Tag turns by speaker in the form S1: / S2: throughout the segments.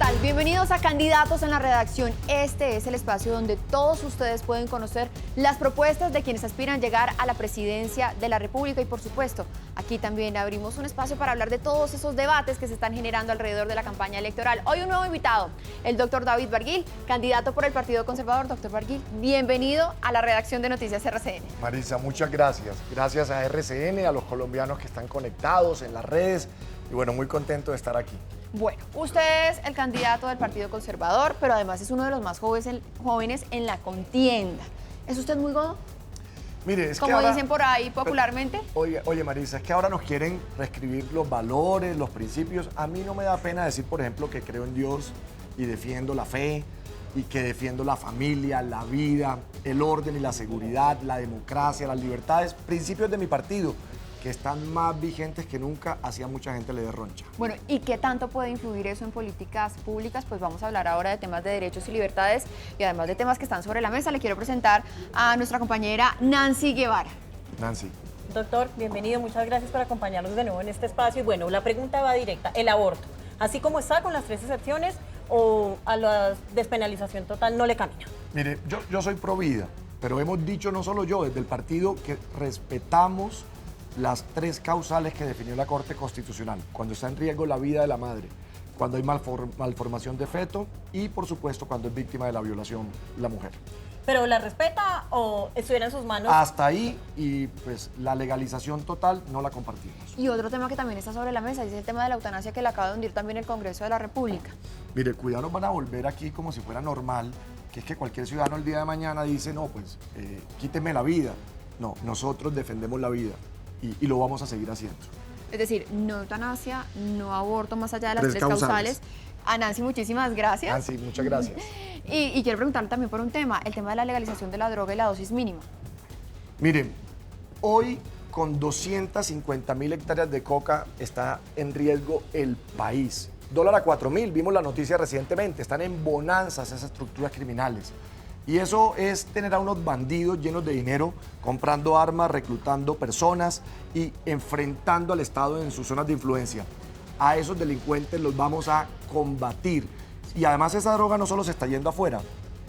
S1: tal? Bienvenidos a Candidatos en la Redacción. Este es el espacio donde todos ustedes pueden conocer las propuestas de quienes aspiran a llegar a la presidencia de la República y, por supuesto, aquí también abrimos un espacio para hablar de todos esos debates que se están generando alrededor de la campaña electoral. Hoy un nuevo invitado, el doctor David Barguil, candidato por el Partido Conservador. Doctor Barguil, bienvenido a la redacción de Noticias RCN.
S2: Marisa, muchas gracias. Gracias a RCN, a los colombianos que están conectados en las redes y bueno, muy contento de estar aquí.
S1: Bueno, usted es el candidato del Partido Conservador, pero además es uno de los más jóvenes en la contienda. ¿Es usted muy godo?
S2: Mire, es
S1: como
S2: que ahora,
S1: dicen por ahí popularmente.
S2: Oye, Marisa, es que ahora nos quieren reescribir los valores, los principios. A mí no me da pena decir, por ejemplo, que creo en Dios y defiendo la fe y que defiendo la familia, la vida, el orden y la seguridad, la democracia, las libertades, principios de mi partido, que están más vigentes que nunca, así a mucha gente le dé roncha.
S1: Bueno, ¿y qué tanto puede influir eso en políticas públicas? Pues vamos a hablar ahora de temas de derechos y libertades y además de temas que están sobre la mesa. Le quiero presentar a nuestra compañera Nancy Guevara.
S2: Nancy.
S3: Doctor, bienvenido, muchas gracias por acompañarnos de nuevo en este espacio. Y bueno, la pregunta va directa, el aborto, así como está con las 3 excepciones o a la despenalización total no le camina.
S2: Mire, yo soy pro vida, pero hemos dicho no solo yo, desde el partido que respetamos las 3 causales que definió la Corte Constitucional, cuando está en riesgo la vida de la madre, cuando hay malformación de feto y, por supuesto, cuando es víctima de la violación la mujer.
S3: ¿Pero la respeta o estuviera en sus manos?
S2: Hasta ahí, y pues la legalización total no la compartimos.
S1: Y otro tema que también está sobre la mesa es el tema de la eutanasia que le acaba de hundir también el Congreso de la República.
S2: Mire, cuidado, nos van a volver aquí como si fuera normal, que es que cualquier ciudadano el día de mañana dice, no, pues quíteme la vida. No, nosotros defendemos la vida. Y lo vamos a seguir haciendo.
S1: Es decir, no eutanasia, no aborto más allá de las 3 causales. A Nancy, muchísimas gracias.
S2: Nancy, muchas gracias.
S1: Y quiero preguntarle también por un tema, el tema de la legalización de la droga y la dosis mínima.
S2: Miren, hoy con 250.000 hectáreas de coca está en riesgo el país. Dólar a 4.000, vimos la noticia recientemente, están en bonanzas esas estructuras criminales. Y eso es tener a unos bandidos llenos de dinero comprando armas, reclutando personas y enfrentando al Estado en sus zonas de influencia. A esos delincuentes los vamos a combatir. Y además esa droga no solo se está yendo afuera,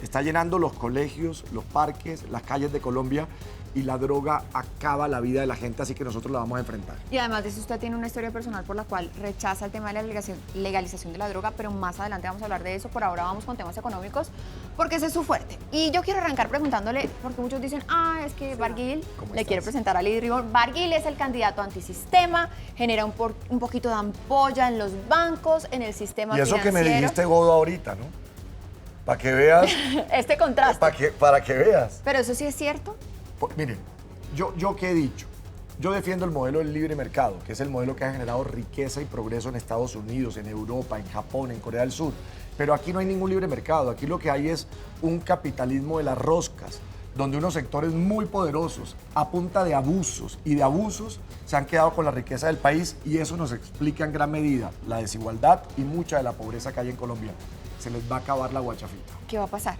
S2: está llenando los colegios, los parques, las calles de Colombia y la droga acaba la vida de la gente, así que nosotros la vamos a enfrentar.
S1: Y además de eso, usted tiene una historia personal por la cual rechaza el tema de la legalización de la droga, pero más adelante vamos a hablar de eso. Por ahora vamos con temas económicos, porque ese es su fuerte. Y yo quiero arrancar preguntándole, porque muchos dicen, es que Barguil, le quiere presentar a Lidy Ribón. Barguil es el candidato antisistema, genera un poquito de ampolla en los bancos, en el sistema financiero.
S2: Y eso que me dijiste godo ahorita, ¿no? Para que veas.
S1: Este contraste.
S2: Para que veas.
S1: Pero eso sí es cierto.
S2: Miren, yo qué he dicho, yo defiendo el modelo del libre mercado, que es el modelo que ha generado riqueza y progreso en Estados Unidos, en Europa, en Japón, en Corea del Sur, pero aquí no hay ningún libre mercado, aquí lo que hay es un capitalismo de las roscas, donde unos sectores muy poderosos, a punta de abusos y de abusos, se han quedado con la riqueza del país y eso nos explica en gran medida la desigualdad y mucha de la pobreza que hay en Colombia. Se les va a acabar la guachafita.
S1: ¿Qué va a pasar?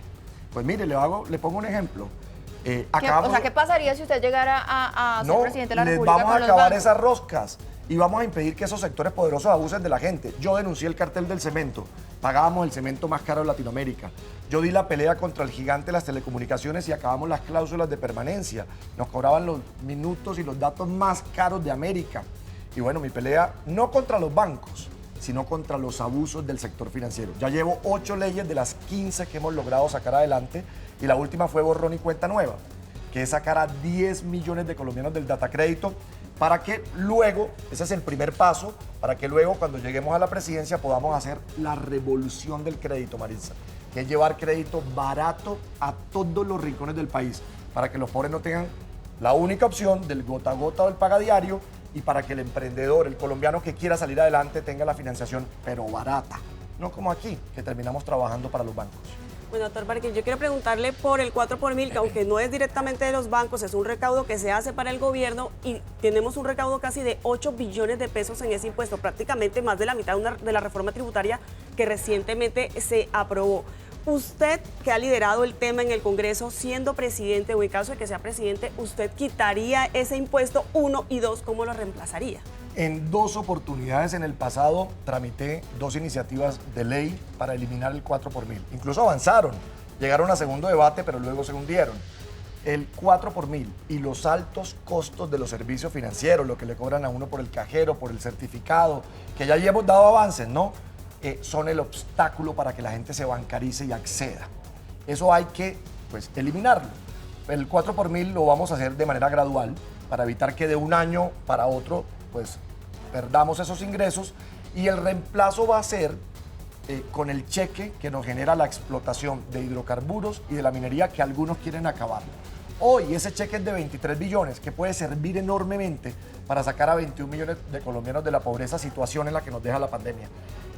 S2: Pues mire, le pongo un ejemplo.
S1: ¿Qué pasaría si usted llegara a ser presidente de la República?
S2: Les vamos a acabar esas roscas y vamos a impedir que esos sectores poderosos abusen de la gente. Yo denuncié el cartel del cemento, pagábamos el cemento más caro de Latinoamérica. Yo di la pelea contra el gigante de las telecomunicaciones y acabamos las cláusulas de permanencia. Nos cobraban los minutos y los datos más caros de América. Y bueno, mi pelea no contra los bancos, sino contra los abusos del sector financiero. Ya llevo 8 leyes de las 15 que hemos logrado sacar adelante y la última fue borrón y cuenta nueva, que es sacar a 10 millones de colombianos del datacrédito para que luego, ese es el primer paso, para que luego cuando lleguemos a la presidencia podamos hacer la revolución del crédito, Marisa, que es llevar crédito barato a todos los rincones del país, para que los pobres no tengan la única opción del gota a gota o del pagadiario y para que el emprendedor, el colombiano que quiera salir adelante tenga la financiación, pero barata, no como aquí, que terminamos trabajando para los bancos.
S4: Bueno, doctor Barguil, yo quiero preguntarle por el 4 por mil, que aunque no es directamente de los bancos, es un recaudo que se hace para el gobierno y tenemos un recaudo casi de 8 billones de pesos en ese impuesto, prácticamente más de la mitad de la reforma tributaria que recientemente se aprobó. Usted que ha liderado el tema en el Congreso, siendo presidente o en caso de que sea presidente, ¿usted quitaría ese impuesto 1 y 2? ¿Cómo lo reemplazaría?
S2: En 2 oportunidades en el pasado tramité 2 iniciativas de ley para eliminar el 4 por mil. Incluso avanzaron, llegaron a segundo debate, pero luego se hundieron. El 4 por mil y los altos costos de los servicios financieros, lo que le cobran a uno por el cajero, por el certificado, que ya hemos dado avances, ¿no? Son el obstáculo para que la gente se bancarice y acceda. Eso hay que, pues, eliminarlo. El 4 por mil lo vamos a hacer de manera gradual para evitar que de un año para otro, pues, perdamos esos ingresos, y el reemplazo va a ser con el cheque que nos genera la explotación de hidrocarburos y de la minería, que algunos quieren acabar. Hoy ese cheque es de 23 billones, que puede servir enormemente para sacar a 21 millones de colombianos de la pobreza, situación en la que nos deja la pandemia.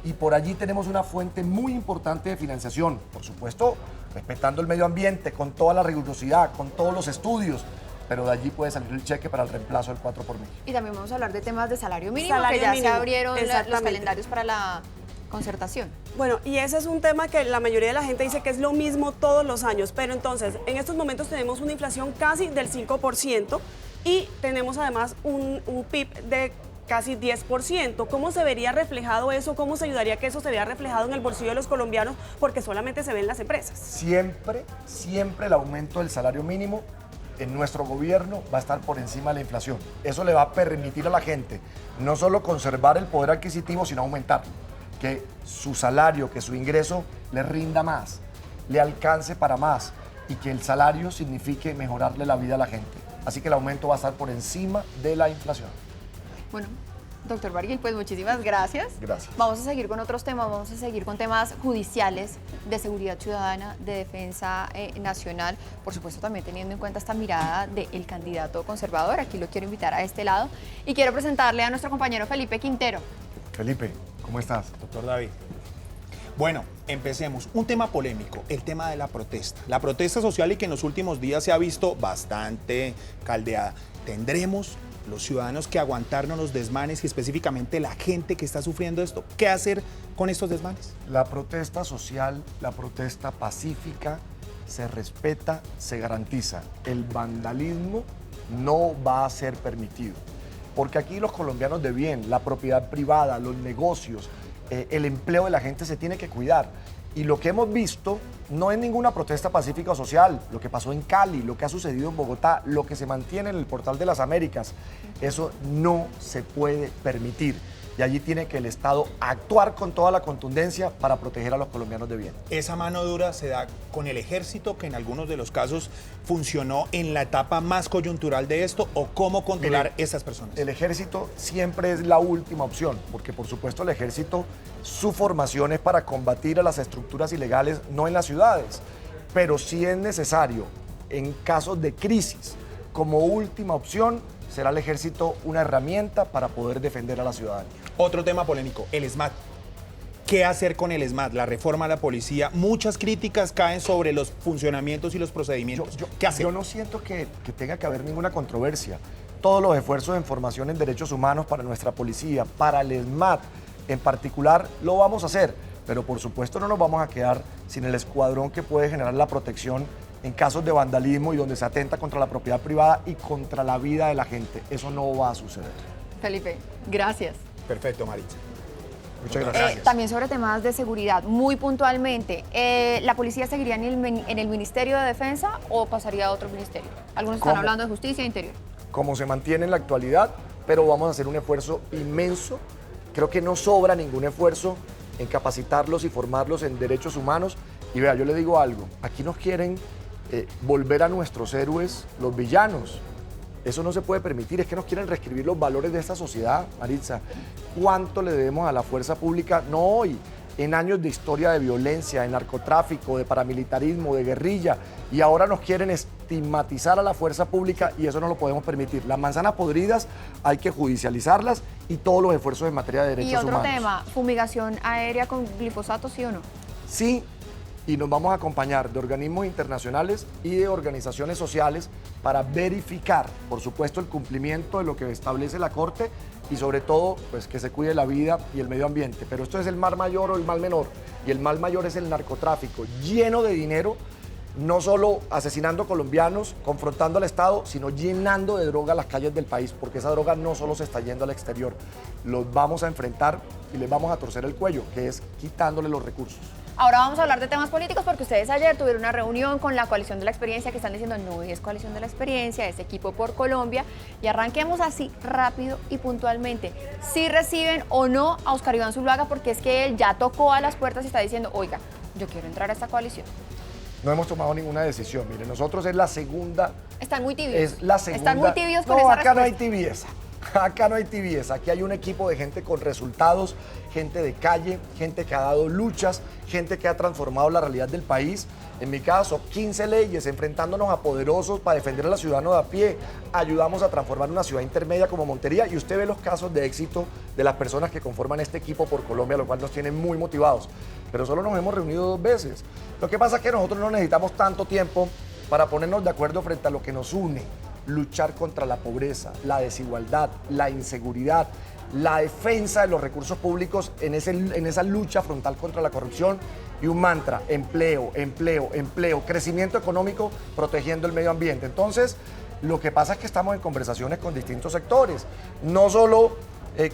S2: Y por allí tenemos una fuente muy importante de financiación, por supuesto, respetando el medio ambiente, con toda la rigurosidad, con todos los estudios, pero de allí puede salir el cheque para el reemplazo del 4 por mil.
S1: Y también vamos a hablar de temas de salario mínimo,
S4: Salario
S1: que ya
S4: mínimo,
S1: se abrieron los
S4: exactamente.
S1: calendarios para la concertación.
S4: Bueno, y ese es un tema que la mayoría de la gente dice que es lo mismo todos los años, pero entonces en estos momentos tenemos una inflación casi del 5% y tenemos además un PIB de casi 10%. ¿Cómo se vería reflejado eso? ¿Cómo se ayudaría a que eso se vea reflejado en el bolsillo de los colombianos? Porque solamente se ve en las empresas.
S2: Siempre el aumento del salario mínimo en nuestro gobierno va a estar por encima de la inflación. Eso le va a permitir a la gente no solo conservar el poder adquisitivo, sino aumentarlo. Que su salario, que su ingreso le rinda más, le alcance para más, y que el salario signifique mejorarle la vida a la gente. Así que el aumento va a estar por encima de la inflación.
S1: Bueno, doctor Barguil, pues muchísimas gracias.
S2: Gracias.
S1: Vamos a seguir con otros temas, vamos a seguir con temas judiciales, de seguridad ciudadana, de defensa nacional, por supuesto también teniendo en cuenta esta mirada del candidato conservador. Aquí lo quiero invitar a este lado y quiero presentarle a nuestro compañero Felipe Quintero.
S2: Felipe, ¿cómo estás?
S5: Doctor David. Bueno, empecemos. Un tema polémico, el tema de la protesta. La protesta social, y que en los últimos días se ha visto bastante caldeada. ¿Tendremos los ciudadanos que aguantarnos los desmanes, y específicamente la gente que está sufriendo esto? ¿Qué hacer con estos desmanes?
S2: La protesta social, la protesta pacífica, se respeta, se garantiza. El vandalismo no va a ser permitido. Porque aquí los colombianos de bien, la propiedad privada, los negocios, el empleo de la gente se tiene que cuidar. Y lo que hemos visto no es ninguna protesta pacífica o social. Lo que pasó en Cali, lo que ha sucedido en Bogotá, lo que se mantiene en el Portal de las Américas, eso no se puede permitir. Y allí tiene que el Estado actuar con toda la contundencia para proteger a los colombianos de bien.
S5: Esa mano dura se da con el ejército, que en algunos de los casos funcionó en la etapa más coyuntural de esto, o cómo controlar esas personas.
S2: El ejército siempre es la última opción, porque por supuesto el ejército, su formación es para combatir a las estructuras ilegales, no en las ciudades, pero sí es necesario en casos de crisis, como última opción, será el ejército una herramienta para poder defender a la ciudadanía.
S5: Otro tema polémico, el SMAT. ¿Qué hacer con el SMAT? La reforma a la policía. Muchas críticas caen sobre los funcionamientos y los procedimientos. ¿Qué hacer?
S2: Yo no siento que tenga que haber ninguna controversia. Todos los esfuerzos en formación en derechos humanos para nuestra policía, para el SMAT en particular, lo vamos a hacer. Pero por supuesto no nos vamos a quedar sin el escuadrón que puede generar la protección en casos de vandalismo y donde se atenta contra la propiedad privada y contra la vida de la gente. Eso no va a suceder.
S1: Felipe, gracias.
S5: Perfecto, Maritza.
S2: Muchas gracias.
S1: También sobre temas de seguridad, muy puntualmente, ¿la policía seguiría en el Ministerio de Defensa o pasaría a otro ministerio? Algunos están
S2: ¿Cómo?
S1: hablando de Justicia e Interior.
S2: Como se mantiene en la actualidad, pero vamos a hacer un esfuerzo inmenso. Creo que no sobra ningún esfuerzo en capacitarlos y formarlos en derechos humanos. Y vea, yo le digo algo, aquí nos quieren volver a nuestros héroes los villanos. Eso no se puede permitir, es que nos quieren reescribir los valores de esta sociedad, Maritza. ¿Cuánto le debemos a la fuerza pública? No hoy, en años de historia de violencia, de narcotráfico, de paramilitarismo, de guerrilla, y ahora nos quieren estigmatizar a la fuerza pública y eso no lo podemos permitir. Las manzanas podridas hay que judicializarlas y todos los esfuerzos en materia de derechos humanos.
S1: Y otro tema, fumigación aérea con glifosato, ¿sí o no?
S2: Sí, y nos vamos a acompañar de organismos internacionales y de organizaciones sociales para verificar, por supuesto, el cumplimiento de lo que establece la Corte y sobre todo, pues que se cuide la vida y el medio ambiente. Pero esto es el mal mayor o el mal menor, y el mal mayor es el narcotráfico, lleno de dinero, no solo asesinando colombianos, confrontando al Estado, sino llenando de droga las calles del país, porque esa droga no solo se está yendo al exterior, los vamos a enfrentar y les vamos a torcer el cuello, que es quitándole los recursos.
S1: Ahora vamos a hablar de temas políticos porque ustedes ayer tuvieron una reunión con la Coalición de la Experiencia que están diciendo no es Coalición de la Experiencia, es Equipo por Colombia. Y arranquemos así rápido y puntualmente. Si reciben o no a Óscar Iván Zuluaga, porque es que él ya tocó a las puertas y está diciendo, oiga, yo quiero entrar a esta coalición.
S2: No hemos tomado ninguna decisión. Mire, nosotros es la segunda.
S1: Están muy tibios.
S2: Es la segunda.
S1: Están muy tibios con
S2: no,
S1: esa
S2: acá
S1: respuesta.
S2: no hay tibieza. Acá no hay tibieza. Aquí hay un equipo de gente con resultados, gente de calle, gente que ha dado luchas, gente que ha transformado la realidad del país. En mi caso, 15 leyes enfrentándonos a poderosos para defender a los ciudadanos de a pie. Ayudamos a transformar una ciudad intermedia como Montería y usted ve los casos de éxito de las personas que conforman este equipo por Colombia, lo cual nos tiene muy motivados. Pero solo nos hemos reunido 2 veces. Lo que pasa es que nosotros no necesitamos tanto tiempo para ponernos de acuerdo frente a lo que nos une. Luchar contra la pobreza, la desigualdad, la inseguridad, la defensa de los recursos públicos en esa lucha frontal contra la corrupción y un mantra, empleo, empleo, empleo, crecimiento económico, protegiendo el medio ambiente. Entonces, lo que pasa es que estamos en conversaciones con distintos sectores, no solo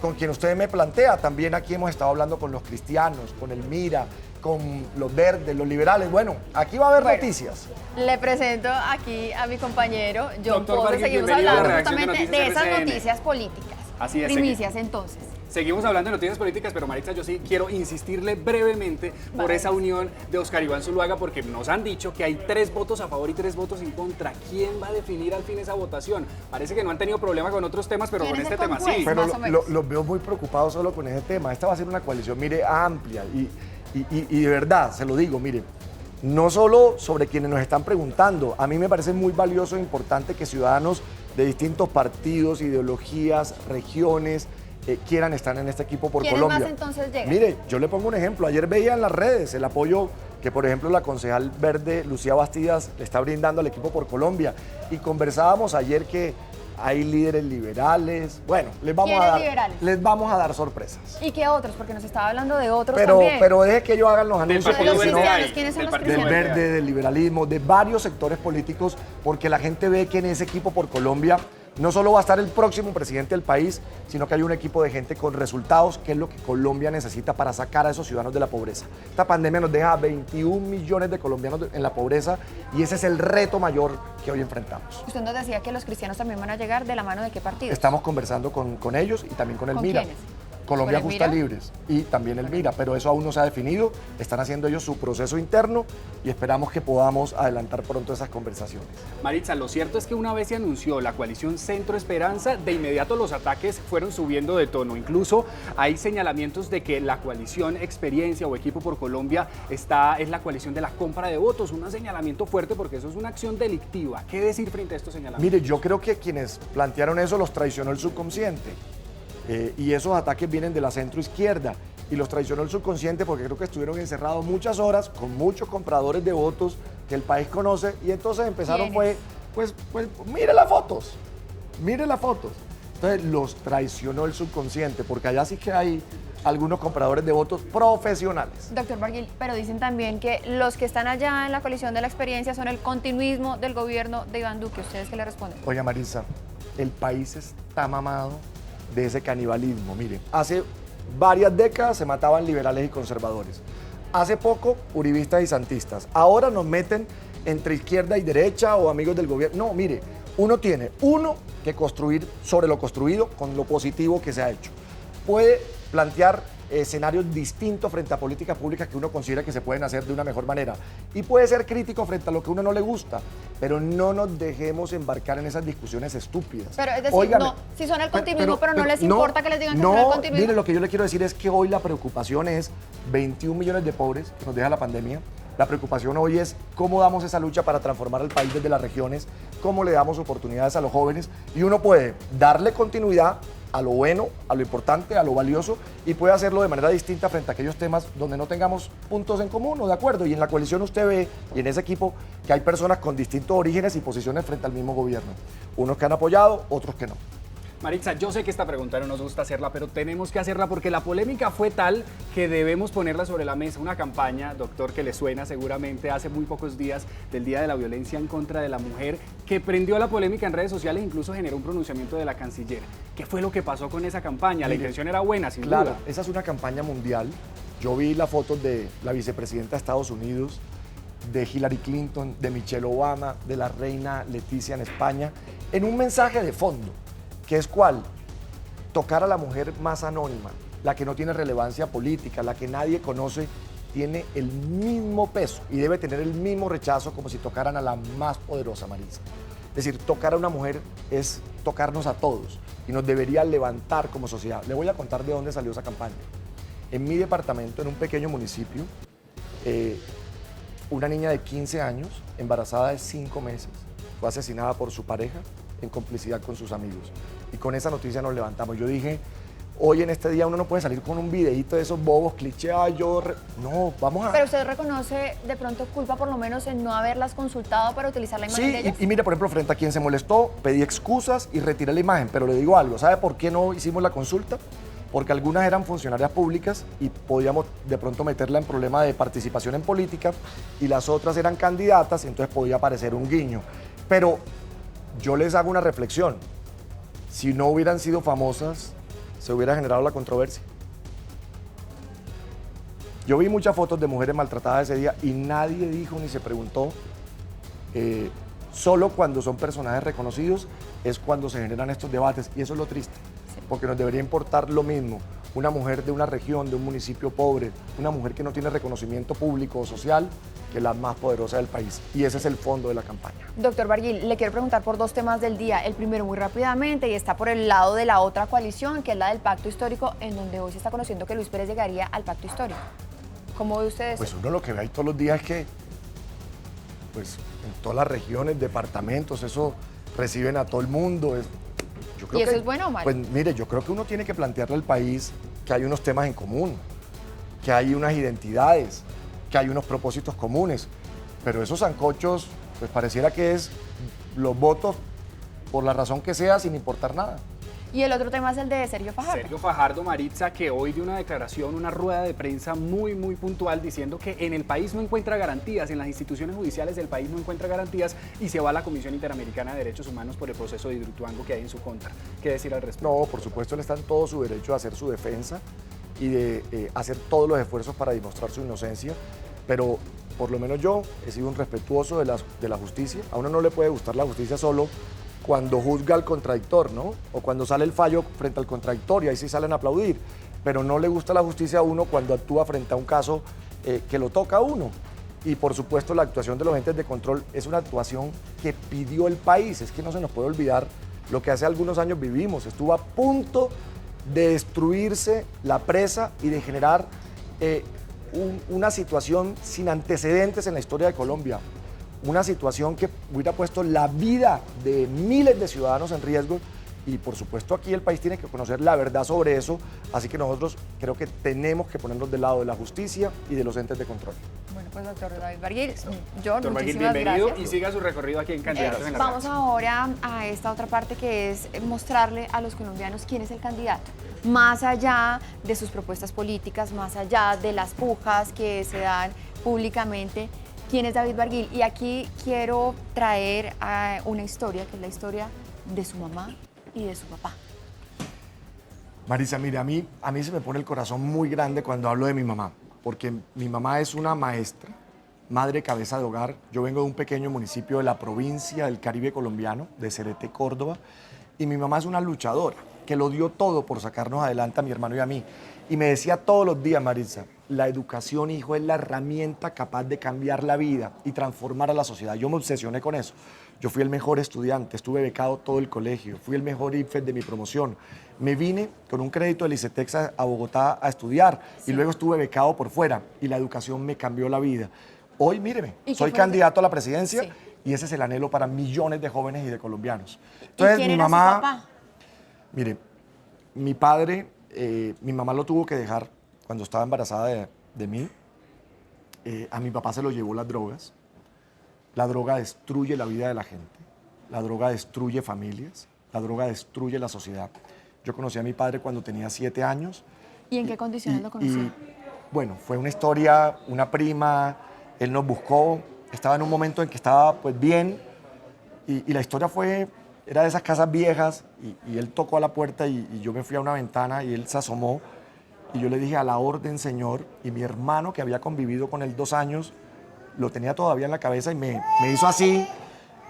S2: con quien usted me plantea, también aquí hemos estado hablando con los cristianos, con el MIRA, con los verdes, los liberales. Bueno, aquí va a haber noticias.
S1: Le presento aquí a mi compañero John
S6: Doctor
S1: Pose.
S6: Vargas,
S1: Seguimos
S6: bienvenido a la
S1: hablando
S6: redacción de
S1: justamente de
S6: Noticias
S1: esas
S6: RCN.
S1: noticias políticas.
S6: Así es,
S1: Primicias, entonces.
S6: Seguimos hablando de noticias políticas, pero Maritza, yo sí quiero insistirle brevemente por esa unión de Óscar Iván Zuluaga, porque nos han dicho que hay 3 votos a favor y 3 votos en contra. ¿Quién va a definir al fin esa votación? Parece que no han tenido problema con otros temas, pero
S1: ¿Quién
S6: con
S1: es
S6: este
S1: el
S6: tema
S1: conjuez?
S6: sí.
S2: Pero
S1: más o menos.
S2: los veo muy preocupados solo con ese tema. Esta va a ser una coalición, mire, amplia y de verdad, se lo digo, mire, no solo sobre quienes nos están preguntando, a mí me parece muy valioso e importante que ciudadanos de distintos partidos, ideologías, regiones, quieran estar en este equipo por
S1: ¿Quiénes
S2: Colombia.
S1: más entonces llegan?
S2: Mire, yo le pongo un ejemplo. Ayer veía en las redes el apoyo que, por ejemplo, la concejal verde Lucía Bastidas le está brindando al equipo por Colombia. Y conversábamos ayer que hay líderes liberales. Bueno, les
S1: ¿Quiénes liberales?
S2: vamos a dar sorpresas.
S1: ¿Y qué otros? Porque nos estaba hablando de otros
S2: Pero,
S1: también.
S2: pero deje que ellos hagan los anuncios.
S1: de los
S6: Partido Verde
S2: porque si no-
S1: cristianos, ¿quiénes son
S6: del
S1: los
S6: Partido
S2: del
S1: cristianos?
S2: verde, del liberalismo, de varios sectores políticos, porque la gente ve que en ese equipo por Colombia no solo va a estar el próximo presidente del país, sino que hay un equipo de gente con resultados, que es lo que Colombia necesita para sacar a esos ciudadanos de la pobreza. Esta pandemia nos deja a 21 millones de colombianos en la pobreza y ese es el reto mayor que hoy enfrentamos.
S1: Usted nos decía que los cristianos también van a llegar, ¿de la mano de qué partido?
S2: Estamos conversando con ellos y también con el
S1: ¿Con
S2: MIRA.
S1: quiénes?
S2: Colombia
S1: ¿Con el
S2: Justa
S1: MIRA?
S2: Libres y también el MIRA, pero eso aún no se ha definido. Están haciendo ellos su proceso interno y esperamos que podamos adelantar pronto esas conversaciones.
S6: Maritza, lo cierto es que una vez se anunció la coalición Centro Esperanza, de inmediato los ataques fueron subiendo de tono. Incluso hay señalamientos de que la coalición Experiencia o Equipo por Colombia es la coalición de la compra de votos. Un señalamiento fuerte porque eso es una acción delictiva. ¿Qué decir frente a estos señalamientos?
S2: Mire, yo creo que quienes plantearon eso los traicionó el subconsciente. Y esos ataques vienen de la centro izquierda y los traicionó el subconsciente porque creo que estuvieron encerrados muchas horas con muchos compradores de votos que el país conoce y entonces empezaron
S1: ¿Quiénes?
S2: pues mire las fotos, mire las fotos. Entonces los traicionó el subconsciente porque allá sí que hay algunos compradores de votos profesionales.
S1: Doctor Barguil, pero dicen también que los que están allá en la coalición de la experiencia son el continuismo del gobierno de Iván Duque. ¿Ustedes qué le responden?
S2: Oiga, Marisa, el país está mamado de ese canibalismo. Mire, hace varias décadas se mataban liberales y conservadores. Hace poco, uribistas y santistas. Ahora nos meten entre izquierda y derecha o amigos del gobierno. No, mire, uno tiene que construir sobre lo construido con lo positivo que se ha hecho. Puede plantear escenarios distintos frente a políticas públicas que uno considera que se pueden hacer de una mejor manera. Y puede ser crítico frente a lo que a uno no le gusta, pero no nos dejemos embarcar en esas discusiones estúpidas.
S1: Pero es decir,
S2: Óigame,
S1: no, si son el continuismo, pero no les importa que les digan que
S2: no,
S1: son el continuismo.
S2: Mire, lo que yo le quiero decir es que hoy la preocupación es 21 millones de pobres que nos deja la pandemia. La preocupación hoy es cómo damos esa lucha para transformar al país desde las regiones, cómo le damos oportunidades a los jóvenes y uno puede darle continuidad a lo bueno, a lo importante, a lo valioso y puede hacerlo de manera distinta frente a aquellos temas donde no tengamos puntos en común o de acuerdo. Y en la coalición usted ve, y en ese equipo, que hay personas con distintos orígenes y posiciones frente al mismo gobierno. Unos que han apoyado, otros que no.
S6: Maritza, yo sé que esta pregunta no nos gusta hacerla, pero tenemos que hacerla porque la polémica fue tal que debemos ponerla sobre la mesa. Una campaña, doctor, que le suena seguramente hace muy pocos días del Día de la Violencia en contra de la Mujer, que prendió la polémica en redes sociales e incluso generó un pronunciamiento de la canciller. ¿Qué fue lo que pasó con esa campaña? La intención era buena, sin
S2: Claro,
S6: duda.
S2: esa es una campaña mundial. Yo vi las fotos de la vicepresidenta de Estados Unidos, de Hillary Clinton, de Michelle Obama, de la reina Leticia en España, en un mensaje de fondo, que es cuál, tocar a la mujer más anónima, la que no tiene relevancia política, la que nadie conoce, tiene el mismo peso y debe tener el mismo rechazo como si tocaran a la más poderosa, Marisa. Es decir, tocar a una mujer es tocarnos a todos y nos debería levantar como sociedad. Le voy a contar de dónde salió esa campaña. En mi departamento, en un pequeño municipio, una niña de 15 años, embarazada de 5 meses, fue asesinada por su pareja en complicidad con sus amigos. Y con esa noticia nos levantamos. Yo dije, hoy en este día uno no puede salir con un videíto de esos bobos, clichés, no, vamos a...
S1: Pero usted reconoce de pronto culpa por lo menos en no haberlas consultado para utilizar la imagen de
S2: Sí,
S1: ellas.
S2: y mire, por ejemplo, frente a quien se molestó, pedí excusas y retiré la imagen, pero le digo algo, ¿sabe por qué no hicimos la consulta? Porque algunas eran funcionarias públicas y podíamos de pronto meterla en problema de participación en política y las otras eran candidatas y entonces podía parecer un guiño. Pero yo les hago una reflexión. Si no hubieran sido famosas, se hubiera generado la controversia. Yo vi muchas fotos de mujeres maltratadas ese día y nadie dijo ni se preguntó. Solo cuando son personajes reconocidos es cuando se generan estos debates y eso es lo triste, porque nos debería importar lo mismo una mujer de una región, de un municipio pobre, una mujer que no tiene reconocimiento público o social, que la más poderosa del país. Y ese es el fondo de la campaña.
S1: Doctor Barguil, le quiero preguntar por 2 temas del día. El primero muy rápidamente y está por el lado de la otra coalición, que es la del pacto histórico, en donde hoy se está conociendo que Luis Pérez llegaría al pacto histórico. ¿Cómo ve usted eso?
S2: Pues uno lo que ve ahí todos los días es que, pues en todas las regiones, departamentos, eso reciben a todo el mundo. Yo creo
S1: ¿Y eso
S2: que,
S1: es bueno o malo?
S2: Pues mire, yo creo que uno tiene que plantearle al país que hay unos temas en común, que hay unas identidades, que hay unos propósitos comunes, pero esos sancochos, pues pareciera que es los votos por la razón que sea, sin importar nada.
S1: Y el otro tema es el de Sergio Fajardo.
S6: Sergio Fajardo, Maritza, que hoy dio una declaración, una rueda de prensa muy puntual diciendo que en el país no encuentra garantías, en las instituciones judiciales del país no encuentra garantías y se va a la Comisión Interamericana de Derechos Humanos por el proceso de Hidroituango que hay en su contra. ¿Qué decir al respecto?
S2: No, por supuesto, él está en todo su derecho a hacer su defensa y de hacer todos los esfuerzos para demostrar su inocencia, pero por lo menos yo he sido un respetuoso de la justicia. A uno no le puede gustar la justicia solo cuando juzga al contradictor, ¿no? O cuando sale el fallo frente al contradictor y ahí sí salen a aplaudir, pero no le gusta la justicia a uno cuando actúa frente a un caso que lo toca a uno. Y por supuesto la actuación de los entes de control es una actuación que pidió el país, es que no se nos puede olvidar lo que hace algunos años vivimos, estuvo a punto de destruirse la presa y de generar una situación sin antecedentes en la historia de Colombia. Una situación que hubiera puesto la vida de miles de ciudadanos en riesgo y por supuesto aquí el país tiene que conocer la verdad sobre eso, así que nosotros creo que tenemos que ponernos del lado de la justicia y de los entes de control.
S1: Bueno, pues doctor David Barguil, yo
S6: Doctor Barguil,
S1: muchísimas
S6: bienvenido
S1: gracias.
S6: y siga su recorrido aquí en Candidatos en la
S1: Vamos
S6: Redacción.
S1: ahora a esta otra parte que es mostrarle a los colombianos quién es el candidato. Más allá de sus propuestas políticas, más allá de las pujas que se dan públicamente, quién es David Barguil. Y aquí quiero traer una historia, que es la historia de su mamá y de su papá.
S2: Marisa, mire, a mí se me pone el corazón muy grande cuando hablo de mi mamá, porque mi mamá es una maestra, madre cabeza de hogar. Yo vengo de un pequeño municipio de la provincia del Caribe colombiano, de Cereté, Córdoba, y mi mamá es una luchadora que lo dio todo por sacarnos adelante a mi hermano y a mí. Y me decía todos los días, Marisa, la educación, hijo, es la herramienta capaz de cambiar la vida y transformar a la sociedad. Yo me obsesioné con eso. Yo fui el mejor estudiante, estuve becado todo el colegio, fui el mejor IFES de mi promoción. Me vine con un crédito del ICETEX a Bogotá a estudiar y luego estuve becado por fuera y la educación me cambió la vida. Hoy, míreme, soy candidato a la presidencia y ese es el anhelo para millones de jóvenes y de colombianos. Entonces,
S1: ¿Y quién
S2: mi
S1: era
S2: mamá,
S1: su papá?
S2: mire, mi padre, mi mamá lo tuvo que dejar cuando estaba embarazada de mí. A mi papá se lo llevó las drogas. La droga destruye la vida de la gente. La droga destruye familias. La droga destruye la sociedad. Yo conocí a mi padre cuando tenía 7 años.
S1: ¿Y en qué condiciones lo conocí?
S2: Bueno, fue una historia, una prima, él nos buscó, estaba en un momento en que estaba pues bien y la historia era de esas casas viejas y él tocó a la puerta y yo me fui a una ventana y él se asomó y yo le dije a la orden, señor, y mi hermano que había convivido con él 2 años, lo tenía todavía en la cabeza y me hizo así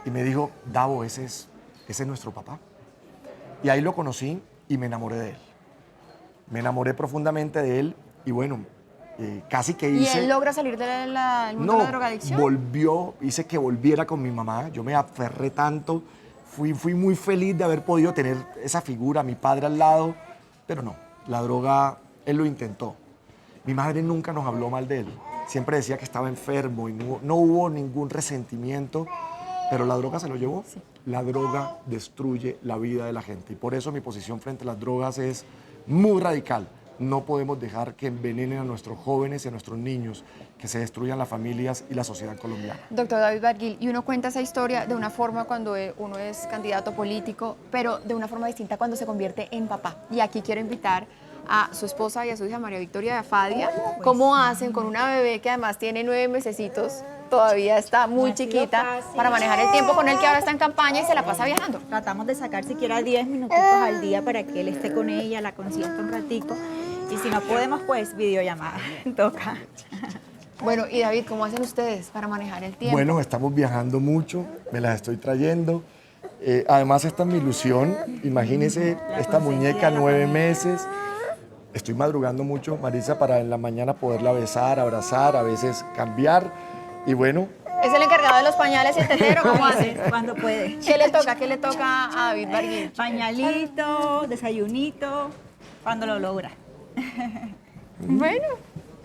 S2: y me dijo, Davo, ese es nuestro papá. Y ahí lo conocí y me enamoré de él. Me enamoré profundamente de él y bueno, casi que hice...
S1: ¿Y él logra salir del mundo de la drogadicción?
S2: Hice que volviera con mi mamá. Yo me aferré tanto, fui muy feliz de haber podido tener esa figura, mi padre al lado, pero no, la droga, él lo intentó. Mi madre nunca nos habló mal de él, siempre decía que estaba enfermo y no hubo ningún resentimiento, pero la droga se lo llevó. Sí. La droga destruye la vida de la gente y por eso mi posición frente a las drogas es muy radical. No podemos dejar que envenenen a nuestros jóvenes y a nuestros niños, que se destruyan las familias y la sociedad colombiana.
S1: Doctor David Barguil, y uno cuenta esa historia de una forma cuando uno es candidato político, pero de una forma distinta cuando se convierte en papá. Y aquí quiero invitar a su esposa y a su hija María Victoria de Fadia. ¿Cómo hacen con una bebé que además tiene 9 mesecitos? Todavía está muy chiquita para manejar el tiempo con él que ahora está en campaña y se la pasa viajando.
S7: Tratamos de sacar siquiera 10 minutitos al día para que él esté con ella, la consienta un ratico. Y si no podemos, pues videollamada. Toca.
S1: Bueno, y David, ¿cómo hacen ustedes para manejar el tiempo?
S2: Bueno, estamos viajando mucho, me las estoy trayendo. Además, esta es mi ilusión. Imagínense esta muñeca, 9 meses. Estoy madrugando mucho, Marisa, para en la mañana poderla besar, abrazar, a veces cambiar. Y bueno.
S1: ¿Es el encargado de los pañales y el tetero? ¿Cómo hace?
S7: Cuando puede.
S1: ¿Qué le toca? ¿Qué le toca a David Barguil?
S7: Pañalito, desayunito, cuando lo logra.
S1: Bueno,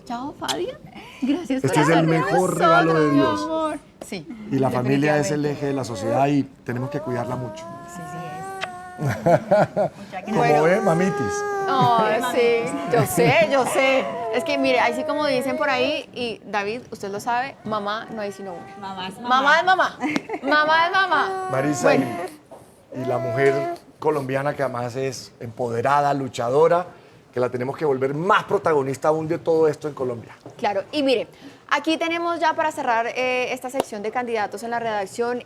S1: chao, Fadia. Gracias por
S2: Este es el mejor regalo de Dios.
S1: Mi amor. Sí.
S2: Y la familia es el eje de la sociedad y tenemos que cuidarla mucho.
S7: Sí, es.
S2: Como ve, mamitis.
S1: Oh, sí, yo sé. Es que mire, así como dicen por ahí, y David, usted lo sabe, mamá no hay sino una.
S7: Mamá es mamá.
S1: Mamá es mamá. Mamá es mamá.
S2: Marisa,
S1: Bueno.
S2: y la mujer colombiana que además es empoderada, luchadora, que la tenemos que volver más protagonista aún de todo esto en Colombia.
S1: Claro, y mire, aquí tenemos ya para cerrar esta sección de candidatos en la redacción,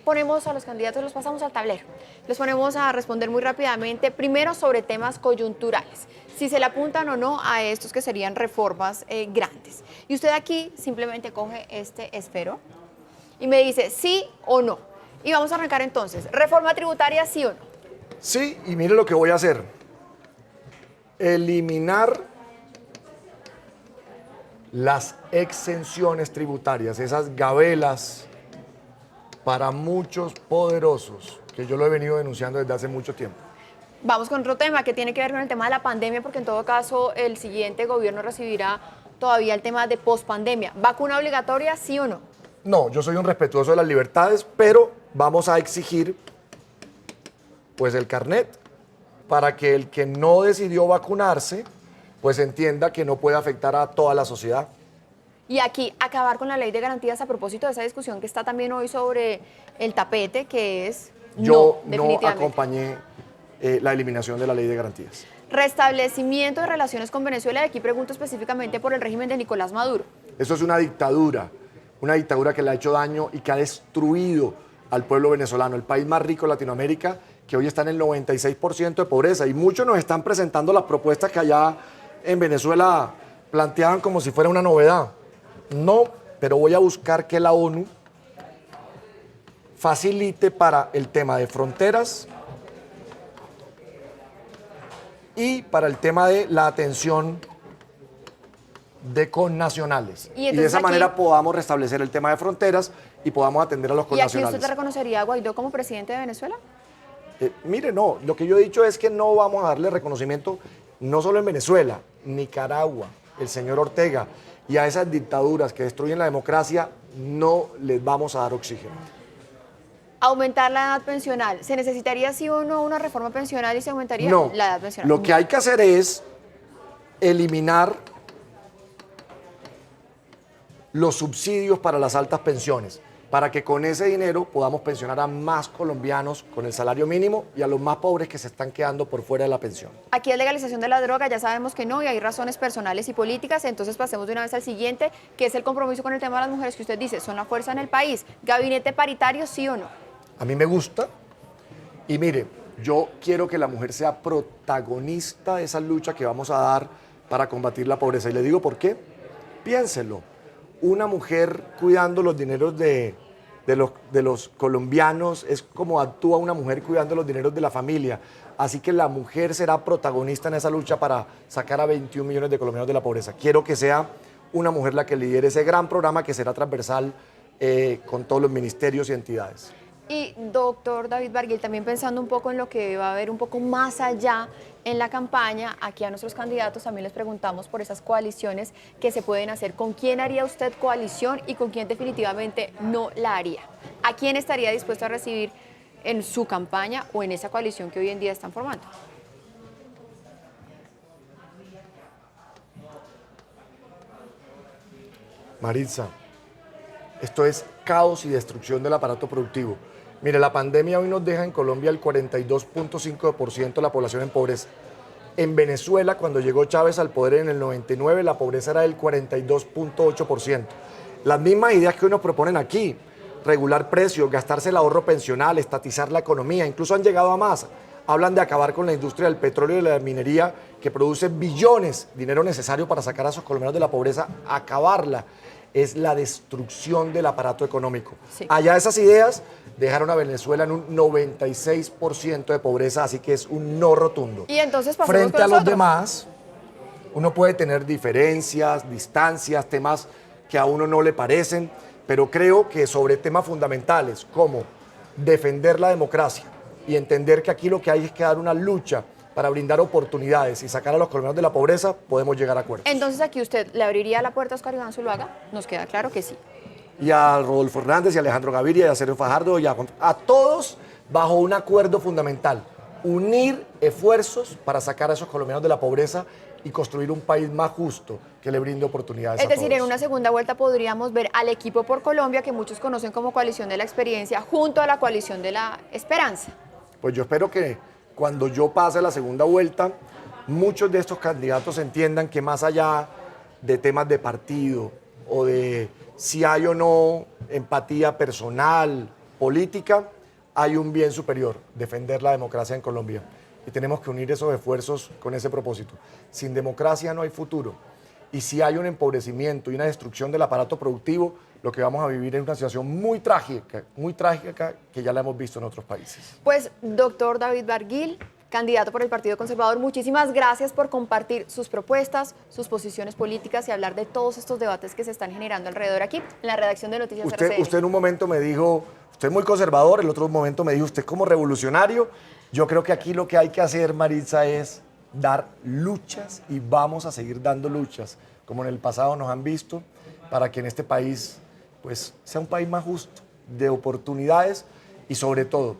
S1: ponemos a los candidatos, los pasamos al tablero, los ponemos a responder muy rápidamente, primero sobre temas coyunturales, si se le apuntan o no a estos que serían reformas grandes. Y usted aquí simplemente coge este esfero y me dice sí o no. Y vamos a arrancar entonces, reforma tributaria sí o no.
S2: Sí, y mire lo que voy a hacer. Eliminar las exenciones tributarias, esas gabelas para muchos poderosos, que yo lo he venido denunciando desde hace mucho tiempo.
S1: Vamos con otro tema que tiene que ver con el tema de la pandemia, porque en todo caso el siguiente gobierno recibirá todavía el tema de pospandemia. ¿Vacuna obligatoria, sí o no?
S2: No, yo soy un respetuoso de las libertades, pero vamos a exigir pues el carnet para que el que no decidió vacunarse pues entienda que no puede afectar a toda la sociedad.
S1: Y aquí, acabar con la ley de garantías a propósito de esa discusión que está también hoy sobre el tapete, que es
S2: Yo no
S1: definitivamente.
S2: acompañé la eliminación de la ley de garantías.
S1: Restablecimiento de relaciones con Venezuela, y aquí pregunto específicamente por el régimen de Nicolás Maduro.
S2: Eso es una dictadura que le ha hecho daño y que ha destruido al pueblo venezolano, el país más rico de Latinoamérica, que hoy está en el 96% de pobreza. Y muchos nos están presentando las propuestas que allá en Venezuela planteaban como si fuera una novedad. No, pero voy a buscar que la ONU facilite para el tema de fronteras y para el tema de la atención de connacionales.
S1: Y
S2: de esa
S1: aquí,
S2: manera podamos restablecer el tema de fronteras y podamos atender a los
S1: ¿y aquí
S2: connacionales.
S1: usted reconocería a Guaidó como presidente de Venezuela?
S2: Mire, no, lo que yo he dicho es que no vamos a darle reconocimiento no solo en Venezuela, Nicaragua, el señor Ortega, y a esas dictaduras que destruyen la democracia no les vamos a dar oxígeno.
S1: Aumentar la edad pensional. ¿Se necesitaría sí o no una reforma pensional y se aumentaría
S2: No,
S1: la edad pensional?
S2: lo que hay que hacer es eliminar los subsidios para las altas pensiones, para que con ese dinero podamos pensionar a más colombianos con el salario mínimo y a los más pobres que se están quedando por fuera de la pensión.
S1: Aquí es legalización de la droga, ya sabemos que no, y hay razones personales y políticas, entonces pasemos de una vez al siguiente, que es el compromiso con el tema de las mujeres, que usted dice, son la fuerza en el país. ¿Gabinete paritario, sí o no?
S2: A mí me gusta y mire, yo quiero que la mujer sea protagonista de esa lucha que vamos a dar para combatir la pobreza. Y le digo por qué. Piénselo. Una mujer cuidando los dineros de los colombianos es como actúa una mujer cuidando los dineros de la familia. Así que la mujer será protagonista en esa lucha para sacar a 21 millones de colombianos de la pobreza. Quiero que sea una mujer la que lidere ese gran programa que será transversal con todos los ministerios y entidades.
S1: Y doctor David Barguil, también pensando un poco en lo que va a haber un poco más allá en la campaña, aquí a nuestros candidatos también les preguntamos por esas coaliciones que se pueden hacer. ¿Con quién haría usted coalición y con quién definitivamente no la haría? ¿A quién estaría dispuesto a recibir en su campaña o en esa coalición que hoy en día están formando?
S2: Maritza, esto es caos y destrucción del aparato productivo. Mire, la pandemia hoy nos deja en Colombia el 42.5% de la población en pobreza. En Venezuela, cuando llegó Chávez al poder en el 99, la pobreza era del 42.8%. Las mismas ideas que hoy nos proponen aquí, regular precios, gastarse el ahorro pensional, estatizar la economía, incluso han llegado a más. Hablan de acabar con la industria del petróleo y de la minería que produce billones, dinero necesario para sacar a esos colombianos de la pobreza, acabarla. Es la destrucción del aparato económico.
S1: Sí.
S2: Allá esas ideas dejaron a Venezuela en un 96% de pobreza, así que es un no rotundo.
S1: Y entonces pasemos
S2: frente
S1: con
S2: a los
S1: nosotros.
S2: demás, uno puede tener diferencias, distancias, temas que a uno no le parecen, pero creo que sobre temas fundamentales como defender la democracia y entender que aquí lo que hay es que dar una lucha para brindar oportunidades y sacar a los colombianos de la pobreza, podemos llegar a acuerdos.
S1: Entonces aquí usted le abriría la puerta a Oscar Iván Zuluaga, nos queda claro que sí.
S2: Y a Rodolfo Hernández y a Alejandro Gaviria y a Sergio Fajardo y a todos bajo un acuerdo fundamental, unir esfuerzos para sacar a esos colombianos de la pobreza y construir un país más justo que le brinde oportunidades
S1: Es
S2: a
S1: decir,
S2: todos.
S1: en una segunda vuelta podríamos ver al equipo por Colombia, que muchos conocen como coalición de la experiencia, junto a la coalición de la esperanza.
S2: Pues yo espero que cuando yo pase la segunda vuelta, muchos de estos candidatos entiendan que más allá de temas de partido o de si hay o no empatía personal, política, hay un bien superior, defender la democracia en Colombia. Y tenemos que unir esos esfuerzos con ese propósito. Sin democracia no hay futuro. Y si hay un empobrecimiento y una destrucción del aparato productivo, lo que vamos a vivir es una situación muy trágica que ya la hemos visto en otros países.
S1: Pues, doctor David Barguil, candidato por el Partido Conservador, muchísimas gracias por compartir sus propuestas, sus posiciones políticas y hablar de todos estos debates que se están generando alrededor aquí, en la redacción de Noticias RCN.
S2: Usted en un momento me dijo, usted es muy conservador, el otro momento me dijo, usted es como revolucionario. Yo creo que aquí lo que hay que hacer, Maritza, es dar luchas y vamos a seguir dando luchas, como en el pasado nos han visto, para que en este país pues, sea un país más justo, de oportunidades y sobre todo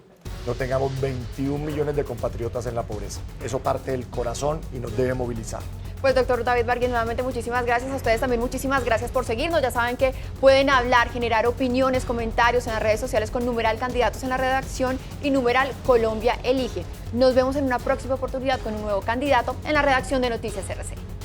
S2: no tengamos 21 millones de compatriotas en la pobreza. Eso parte del corazón y nos debe movilizar.
S1: Pues doctor David Barguil, nuevamente muchísimas gracias. A ustedes también muchísimas gracias por seguirnos. Ya saben que pueden hablar, generar opiniones, comentarios en las redes sociales con numeral candidatos en la redacción y numeral Colombia Elige. Nos vemos en una próxima oportunidad con un nuevo candidato en la redacción de Noticias RCN.